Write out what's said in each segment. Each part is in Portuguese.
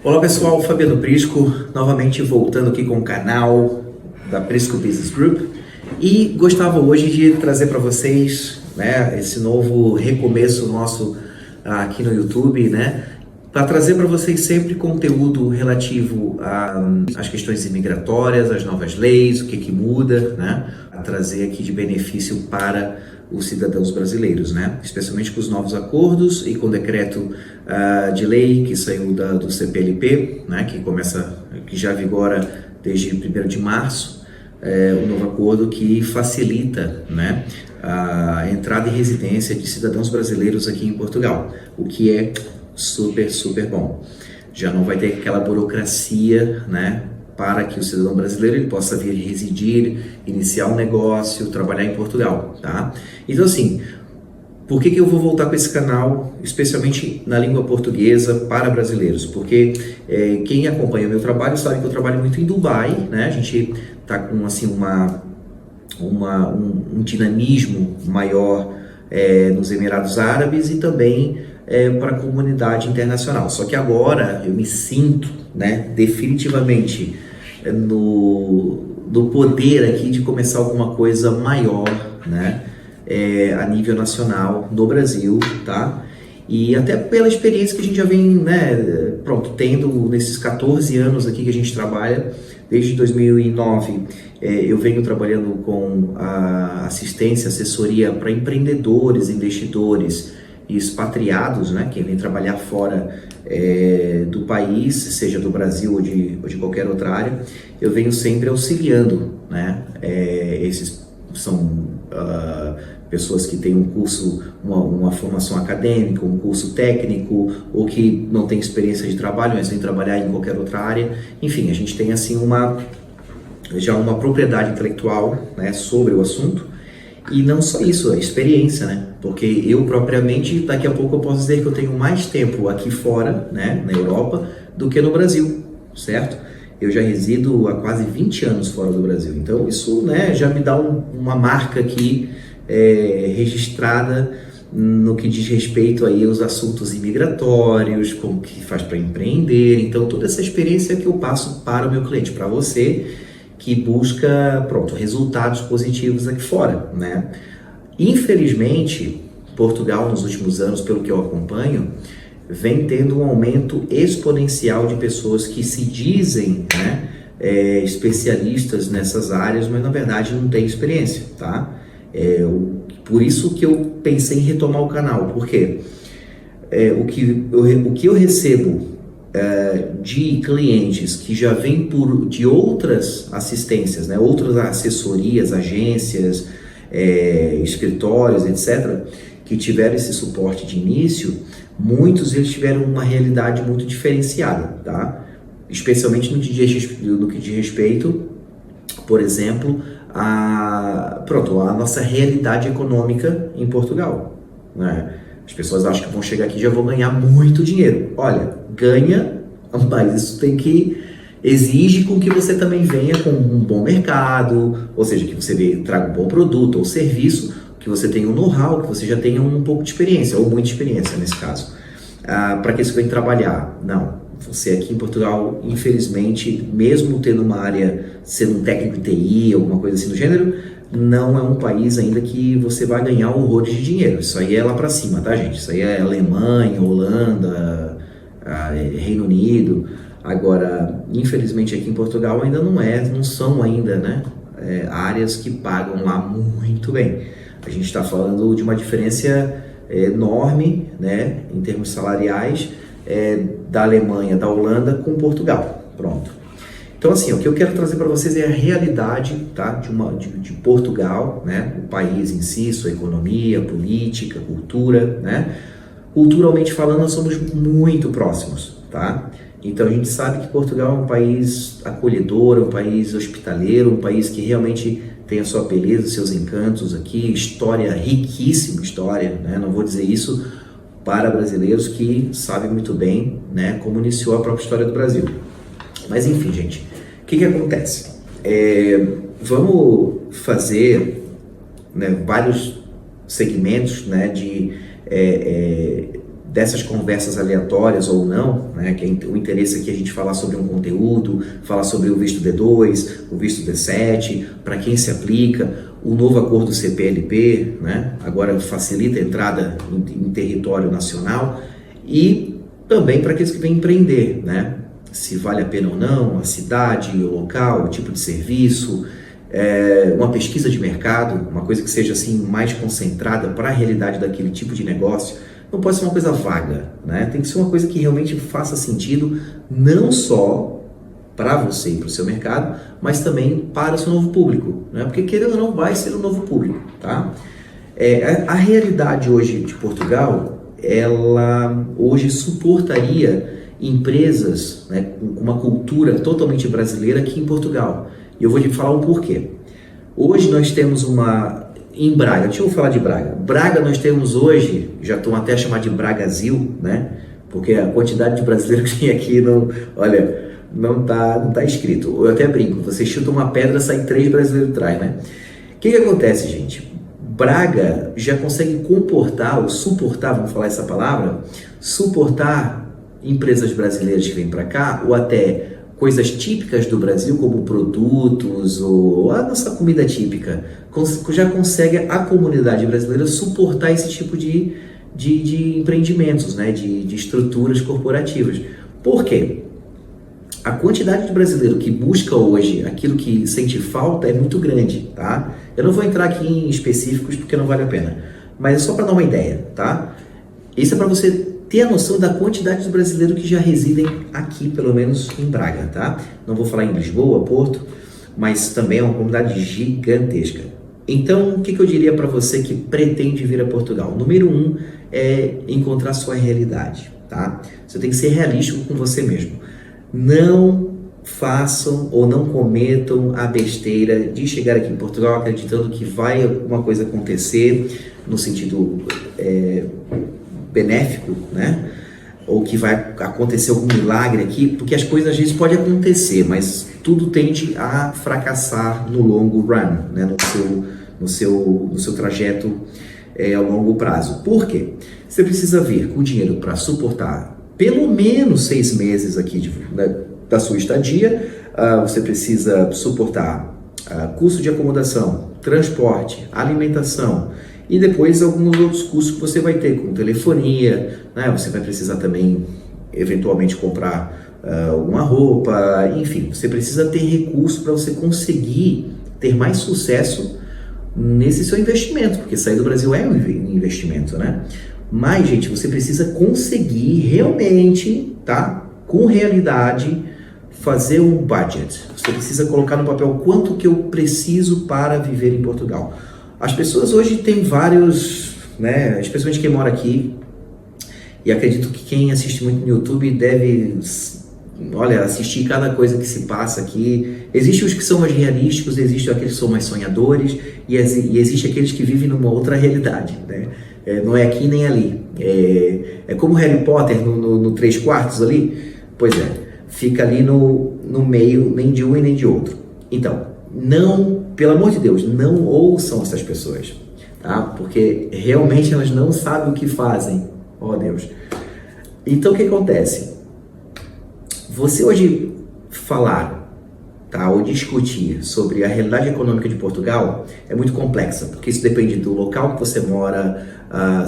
Olá pessoal, Fabiano Prisco, novamente voltando aqui com o canal da Prisco Business Group e gostava hoje de trazer para vocês, esse novo recomeço nosso aqui no YouTube, para trazer para vocês sempre conteúdo relativo às questões imigratórias, às novas leis, o que muda, a trazer aqui de benefício para os cidadãos brasileiros, especialmente com os novos acordos e com o decreto de lei que saiu do CPLP, que já vigora desde 1º de março, um novo acordo que facilita a entrada e residência de cidadãos brasileiros aqui em Portugal, o que é super bom. Já não vai ter aquela burocracia, para que o cidadão brasileiro ele possa vir residir, iniciar um negócio, trabalhar em Portugal, tá? Então assim, por que eu vou voltar com esse canal, especialmente na língua portuguesa para brasileiros? Porque quem acompanha o meu trabalho sabe que eu trabalho muito em Dubai, A gente tá com assim um dinamismo maior nos Emirados Árabes e também para a comunidade internacional. Só que agora eu me sinto, definitivamente no poder aqui de começar alguma coisa maior, a nível nacional no Brasil, tá? E até pela experiência que a gente já vem, tendo nesses 14 anos aqui que a gente trabalha, desde 2009, eu venho trabalhando com a assistência, assessoria para empreendedores, investidores e expatriados, que vêm trabalhar fora do país, seja do Brasil ou de qualquer outra área. Eu venho sempre auxiliando, esses são pessoas que têm um curso, uma formação acadêmica, um curso técnico, ou que não têm experiência de trabalho, mas vêm trabalhar em qualquer outra área. Enfim, a gente tem assim já uma propriedade intelectual, sobre o assunto. E não só isso, a experiência, porque eu propriamente, daqui a pouco eu posso dizer que eu tenho mais tempo aqui fora, na Europa, do que no Brasil, certo? Eu já resido há quase 20 anos fora do Brasil, então isso já me dá uma marca aqui registrada no que diz respeito aí aos assuntos imigratórios, como que faz para empreender. Então toda essa experiência que eu passo para o meu cliente, para você que busca, resultados positivos aqui fora, Infelizmente, Portugal nos últimos anos, pelo que eu acompanho, vem tendo um aumento exponencial de pessoas que se dizem, especialistas nessas áreas, mas na verdade não têm experiência, tá? Por isso que eu pensei em retomar o canal, porque o que eu recebo de clientes que já vêm de outras assistências, outras assessorias, agências, escritórios, etc., que tiveram esse suporte de início, muitos eles tiveram uma realidade muito diferenciada, tá? Especialmente no que diz respeito, por exemplo, a nossa realidade econômica em Portugal, As pessoas acham que vão chegar aqui e já vão ganhar muito dinheiro. Olha, ganha, mas isso exige com que você também venha com um bom mercado, ou seja, que você traga um bom produto ou serviço, que você tenha um know-how, que você já tenha um pouco de experiência, ou muita experiência nesse caso. Para que você venha trabalhar? Não. Você aqui em Portugal, infelizmente, mesmo tendo uma área, sendo um técnico em TI, alguma coisa assim do gênero, não é um país ainda que você vai ganhar horrores de dinheiro. Isso aí é lá para cima, tá, gente? Isso aí é Alemanha, Holanda, Reino Unido. Agora, infelizmente aqui em Portugal ainda não são ainda, áreas que pagam lá muito bem. A gente está falando de uma diferença enorme, em termos salariais, da Alemanha, da Holanda com Portugal. Pronto. Então assim, o que eu quero trazer para vocês é a realidade, tá, de Portugal, o país em si, sua economia, política, cultura, Culturalmente falando, nós somos muito próximos, tá? Então a gente sabe que Portugal é um país acolhedor, um país hospitaleiro, um país que realmente tem a sua beleza, os seus encantos aqui, história, riquíssima história, Não vou dizer isso para brasileiros que sabem muito bem, como iniciou a própria história do Brasil. Mas enfim, gente, o que acontece? Vamos fazer vários segmentos, dessas conversas aleatórias ou não, né, que o interesse aqui é a gente falar sobre um conteúdo, falar sobre o visto D2, o visto D7, para quem se aplica, o novo acordo CPLP, né, agora facilita a entrada em território nacional, e também para aqueles que vêm empreender, né, se vale a pena ou não, a cidade, o local, o tipo de serviço, uma pesquisa de mercado, uma coisa que seja assim mais concentrada para a realidade daquele tipo de negócio. Não pode ser uma coisa vaga, né? Tem que ser uma coisa que realmente faça sentido, não só para você e para o seu mercado, mas também para o seu novo público, né? Porque querendo ou não, vai ser um novo público, tá? A realidade hoje de Portugal, ela hoje suportaria empresas, né, com uma cultura totalmente brasileira aqui em Portugal. E eu vou te falar o porquê. Hoje nós temos em Braga, deixa eu falar de Braga. Braga nós temos hoje, já estão até a chamar de Bragazil, né? Porque a quantidade de brasileiros que tem aqui, não tá escrito. Eu até brinco, você chuta uma pedra, sai 3 brasileiros atrás, né? O que acontece, gente? Braga já consegue comportar, ou suportar, vamos falar essa palavra, suportar empresas brasileiras que vêm para cá, ou até coisas típicas do Brasil, como produtos ou a nossa comida típica, já consegue a comunidade brasileira suportar esse tipo de empreendimentos, né? de estruturas corporativas. Por quê? A quantidade de brasileiro que busca hoje aquilo que sente falta é muito grande, tá? Eu não vou entrar aqui em específicos porque não vale a pena, mas é só para dar uma ideia, tá? Isso é para você ter a noção da quantidade de brasileiros que já residem aqui, pelo menos em Braga, tá? Não vou falar em Lisboa, Porto, mas também é uma comunidade gigantesca. Então, o que eu diria para você que pretende vir a Portugal? Número 1 é encontrar sua realidade, tá? Você tem que ser realístico com você mesmo. Não façam ou não cometam a besteira de chegar aqui em Portugal acreditando que vai alguma coisa acontecer no sentido benéfico, né? Ou que vai acontecer algum milagre aqui, porque as coisas às vezes podem acontecer, mas tudo tende a fracassar no longo run, né? no seu trajeto a longo prazo. Por quê? Você precisa vir com dinheiro para suportar pelo menos 6 meses aqui da sua estadia. Você precisa suportar custo de acomodação, transporte, alimentação e depois alguns outros custos que você vai ter com telefonia, né? Você vai precisar também eventualmente comprar alguma roupa, enfim, você precisa ter recurso para você conseguir ter mais sucesso nesse seu investimento, porque sair do Brasil é um investimento, né? Mas, gente, você precisa conseguir realmente, tá? Com realidade, fazer um budget. Você precisa colocar no papel quanto que eu preciso para viver em Portugal. As pessoas hoje têm vários, né? Especialmente quem mora aqui, e acredito que quem assiste muito no YouTube deve, assistir cada coisa que se passa aqui. Existem os que são mais realísticos, existem aqueles que são mais sonhadores, e existem aqueles que vivem numa outra realidade, né? Não é aqui nem ali. É como Harry Potter no 3/4 ali. Pois é, fica ali no meio, nem de um e nem de outro. Então, não, pelo amor de Deus, não ouçam essas pessoas, tá? Porque realmente elas não sabem o que fazem. Oh, Deus. Então, o que acontece? Você hoje falar, tá, ou discutir sobre a realidade econômica de Portugal é muito complexa, porque isso depende do local que você mora,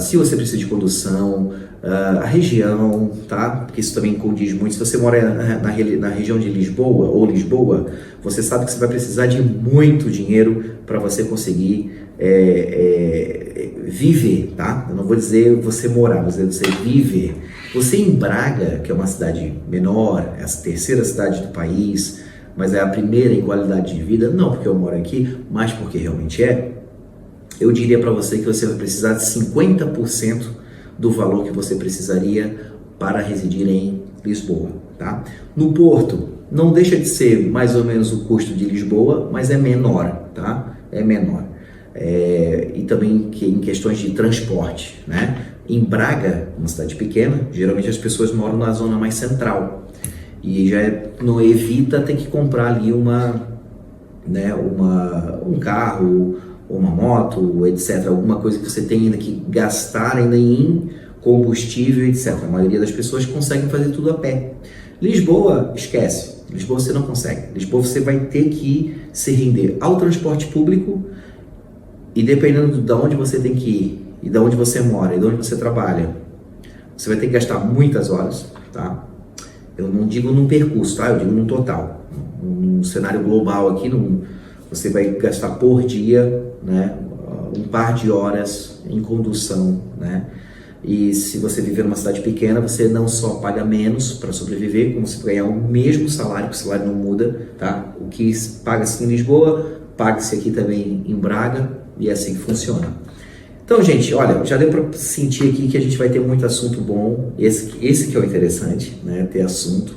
se você precisa de condução, a região, tá? Porque isso também condiz muito. Se você mora na região de Lisboa, você sabe que você vai precisar de muito dinheiro para você conseguir viver, tá? Eu não vou dizer você morar, vou dizer você viver. Você em Braga, que é uma cidade menor, é a terceira cidade do país, mas é a primeira em qualidade de vida, não porque eu moro aqui, mas porque realmente eu diria para você que você vai precisar de 50% do valor que você precisaria para residir em Lisboa, tá? No Porto, não deixa de ser mais ou menos o custo de Lisboa, mas é menor, tá? É menor. E também em questões de transporte, né? Em Braga, uma cidade pequena, geralmente as pessoas moram na zona mais central e já não evita ter que comprar ali um carro, uma moto, etc. Alguma coisa que você tem ainda que gastar ainda em combustível, etc. A maioria das pessoas conseguem fazer tudo a pé. Lisboa, esquece. Lisboa você não consegue. Lisboa você vai ter que se render ao transporte público e dependendo de onde você tem que ir, e de onde você mora, e de onde você trabalha, você vai ter que gastar muitas horas, tá? Eu não digo num percurso, tá? Eu digo num total. Num cenário global aqui, você vai gastar por dia, né, um par de horas em condução, né? E se você viver numa cidade pequena, você não só paga menos para sobreviver, como se ganhar o mesmo salário, que o salário não muda, tá? O que paga-se em Lisboa, paga-se aqui também em Braga, e é assim que funciona. Então, gente, olha, já deu para sentir aqui que a gente vai ter muito assunto bom, esse que é o interessante, né? Ter assunto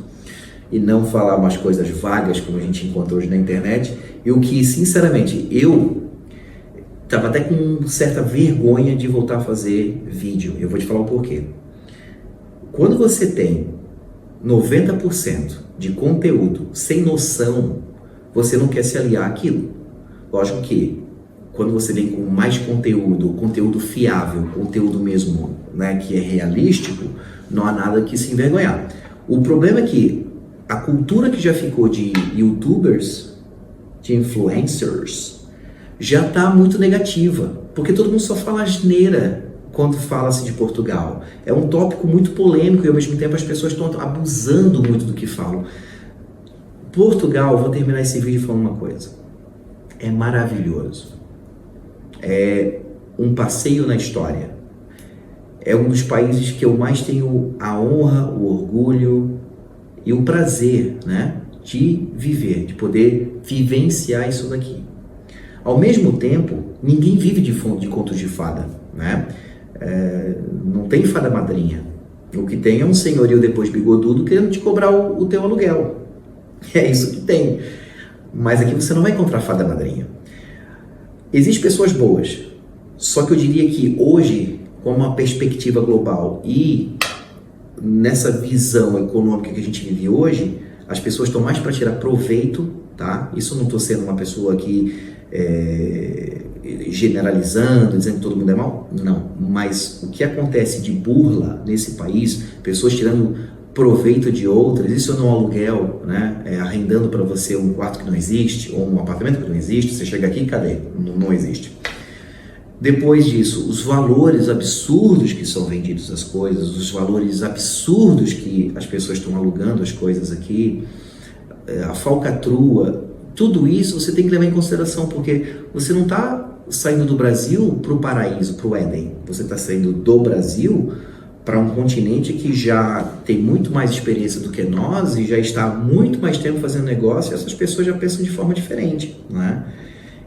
e não falar umas coisas vagas como a gente encontra hoje na internet, e o que, sinceramente, eu estava até com certa vergonha de voltar a fazer vídeo. Eu vou te falar o porquê. Quando você tem 90% de conteúdo sem noção, você não quer se aliar àquilo. Lógico que quando você vem com mais conteúdo fiável, conteúdo mesmo, né, que é realístico, não há nada que se envergonhar. O problema é que a cultura que já ficou de youtubers, de influencers, já está muito negativa, porque todo mundo só fala asneira quando fala-se de Portugal. É um tópico muito polêmico e ao mesmo tempo as pessoas estão abusando muito do que falam. Portugal, vou terminar esse vídeo falando uma coisa, é maravilhoso, é um passeio na história, é um dos países que eu mais tenho a honra, o orgulho e o prazer, né, de viver, de poder vivenciar isso daqui. Ao mesmo tempo, ninguém vive de contos de fada, né? Não tem fada madrinha. O que tem é um senhorio depois bigodudo querendo te cobrar o teu aluguel. É isso que tem. Mas aqui você não vai encontrar fada madrinha. Existem pessoas boas, só que eu diria que hoje, com uma perspectiva global e nessa visão econômica que a gente vive hoje, as pessoas estão mais para tirar proveito, tá? Isso eu não estou sendo uma pessoa que generalizando, dizendo que todo mundo é mal, não, mas o que acontece de burla nesse país, pessoas tirando proveito de outras, isso no aluguel, né, arrendando para você um quarto que não existe, ou um apartamento que não existe, você chega aqui, cadê? Não existe. Depois disso, os valores absurdos que são vendidos as coisas, os valores absurdos que as pessoas estão alugando as coisas aqui, a falcatrua, tudo isso você tem que levar em consideração, porque você não está saindo do Brasil para o paraíso, para o Éden. Você está saindo do Brasil para um continente que já tem muito mais experiência do que nós e já está há muito mais tempo fazendo negócio, e essas pessoas já pensam de forma diferente, né?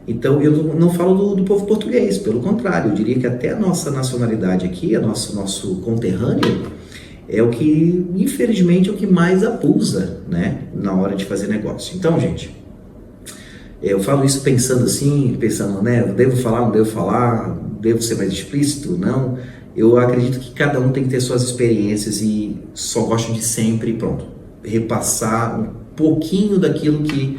Então, eu não falo do povo português, pelo contrário, eu diria que até a nossa nacionalidade aqui, nosso conterrâneo, é o que, infelizmente, é o que mais abusa, né, na hora de fazer negócio. Então, gente, eu falo isso pensando, né, devo falar, não devo falar, devo ser mais explícito, não. Eu acredito que cada um tem que ter suas experiências e só gosto de sempre, pronto, repassar um pouquinho daquilo que...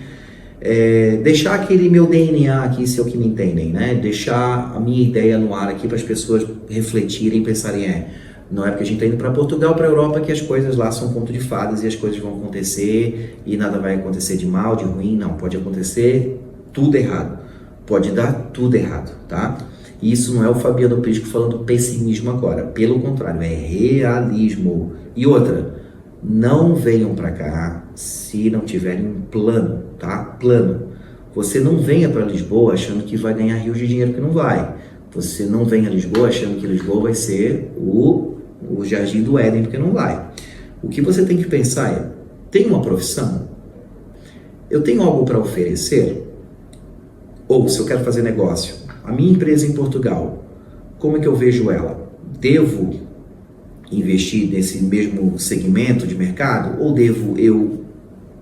deixar aquele meu DNA aqui, se é o que me entendem, né? Deixar a minha ideia no ar aqui para as pessoas refletirem, pensarem, não é porque a gente está indo para Portugal, para a Europa, que as coisas lá são conto de fadas e as coisas vão acontecer e nada vai acontecer de mal, de ruim, não. Pode acontecer tudo errado, pode dar tudo errado, tá? E isso não é o Fabiano Prisco falando pessimismo agora, pelo contrário, é realismo. E outra, não venham para cá se não tiverem um plano, tá? Plano. Você não venha para Lisboa achando que vai ganhar rios de dinheiro, que não vai. Você não venha a Lisboa achando que Lisboa vai ser o jardim do Éden, porque não vai. O que você tem que pensar é, tem uma profissão? Eu tenho algo para oferecer? Ou, se eu quero fazer negócio, a minha empresa em Portugal, como é que eu vejo ela? Devo investir nesse mesmo segmento de mercado? Ou devo eu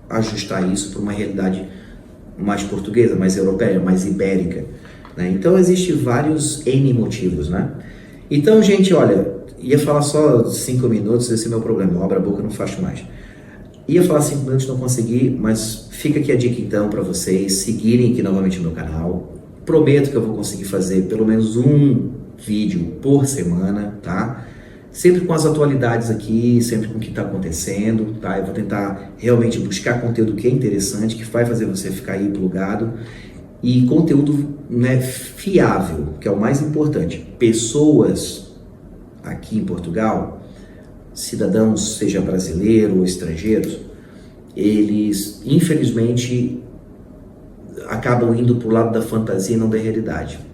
ajustar isso para uma realidade mais portuguesa, mais europeia, mais ibérica, né? Então, existem vários N motivos, né? Então, gente, olha, ia falar só 5 minutos, esse é o meu problema, eu abro a boca e não faço mais. Ia falar 5 minutos, não consegui, mas fica aqui a dica então para vocês seguirem aqui novamente o meu canal. Prometo que eu vou conseguir fazer pelo menos um vídeo por semana, tá? sempre com as atualidades aqui, sempre com o que está acontecendo, tá? Eu vou tentar realmente buscar conteúdo que é interessante, que vai fazer você ficar aí plugado, e conteúdo, né, fiável, que é o mais importante. Pessoas aqui em Portugal, cidadãos, seja brasileiro ou estrangeiros, eles, infelizmente, acabam indo para o lado da fantasia e não da realidade.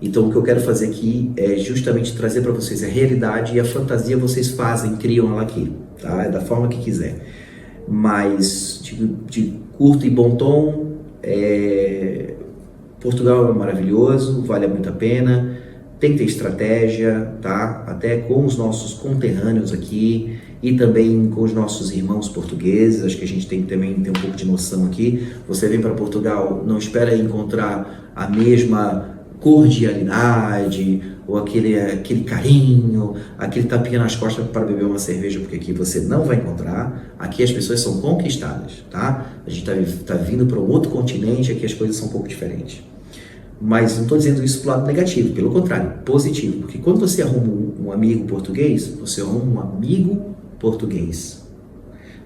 Então, o que eu quero fazer aqui é justamente trazer para vocês a realidade, e a fantasia vocês fazem, criam ela aqui, tá? É da forma que quiser. Mas, de curto e bom tom, Portugal é maravilhoso, vale muito a pena, tem que ter estratégia, tá? Até com os nossos conterrâneos aqui e também com os nossos irmãos portugueses, acho que a gente tem que também ter um pouco de noção aqui. Você vem para Portugal, não espera encontrar a mesma cordialidade, ou aquele carinho, aquele tapinha nas costas para beber uma cerveja, porque aqui você não vai encontrar. Aqui as pessoas são conquistadas, tá? A gente tá vindo para um outro continente, aqui as coisas são um pouco diferentes. Mas não estou dizendo isso pro lado negativo, pelo contrário, positivo. Porque quando você arruma um amigo português, você arruma um amigo português.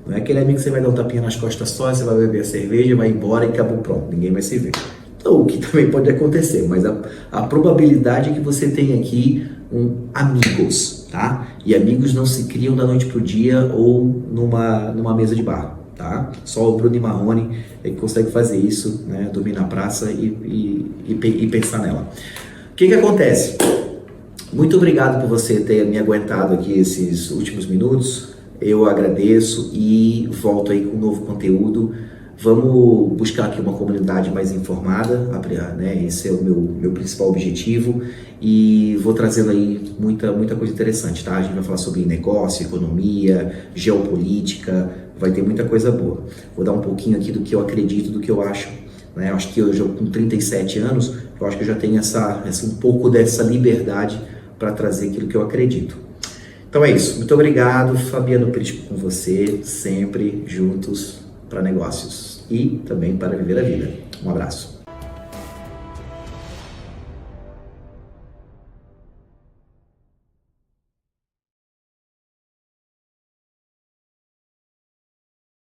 Não é aquele amigo que você vai dar um tapinha nas costas só, você vai beber a cerveja, vai embora e acabou, pronto, ninguém vai se ver. Então, o que também pode acontecer, mas a probabilidade é que você tenha aqui amigos, tá? E amigos não se criam da noite pro dia ou numa mesa de bar, tá? Só o Bruno e Marrone é que consegue fazer isso, né? Dormir na praça e pensar nela. O que acontece? Muito obrigado por você ter me aguentado aqui esses últimos minutos. Eu agradeço e volto aí com um novo conteúdo. Vamos buscar aqui uma comunidade mais informada, né? Esse é o meu principal objetivo, e vou trazendo aí muita coisa interessante, tá? A gente vai falar sobre negócio, economia, geopolítica, vai ter muita coisa boa. Vou dar um pouquinho aqui do que eu acredito, do que eu acho, né? Eu acho que hoje, com 37 anos, eu acho que eu já tenho um pouco dessa liberdade para trazer aquilo que eu acredito. Então é isso, muito obrigado, Fabiano Prisco com você, sempre juntos para negócios e também para viver a vida. Um abraço.